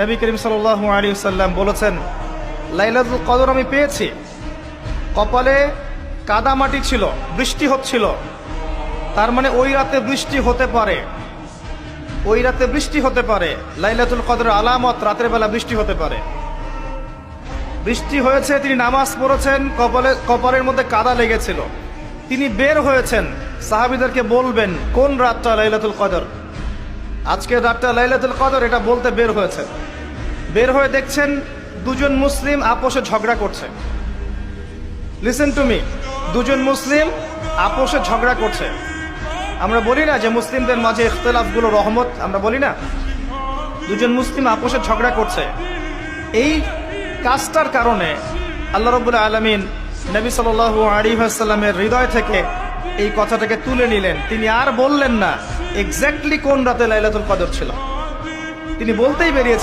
নবী করিম সাল্লাল্লাহু আলাইহি ওয়াসাল্লাম বলেছেন, লাইলাতুল কদর আমি পেয়েছি, কপালে কাদামাটি ছিল, বৃষ্টি হচ্ছিল, তার মানে ওই রাতে বৃষ্টি হতে পারে, ওই রাতে বৃষ্টি হতে পারে। লাইলাতুল কদরের আলামত, রাতের বেলা বৃষ্টি হতে পারে। বৃষ্টি হয়েছে, তিনি নামাজ পড়েছেন, কপালের মধ্যে কাদা লেগেছিল, তিনি বের হয়েছেন, সাহাবীদেরকে বলবেন কোন রাতটা লাইলাতুল কদর, আজকের রাতটা লাইলাতুল কদর, এটা বলতে বের হয়েছেন। বের হয়ে দেখছেন দুজন মুসলিম আপোষে ঝগড়া করছে। লিসেন টু মি, দুজন মুসলিম আপোষে ঝগড়া করছে। আমরা বলি না যে মুসলিমদের মাঝে ইখতিলাফগুলো রহমত, আমরা বলি না? দুজন মুসলিম আপোষে ঝগড়া করছে। এই কাজটার কারণে আল্লাহ রাব্বুল আলামিন নবী সাল্লাল্লাহু আলাইহি ওয়াসাল্লামের হৃদয় থেকে এই কথাটাকে তুলে নিলেন। তিনি আর বললেন না এক্স্যাক্টলি কোন রাতে লাইলাতুল কদর ছিল, তিনি বলতেই বেরিয়েছেন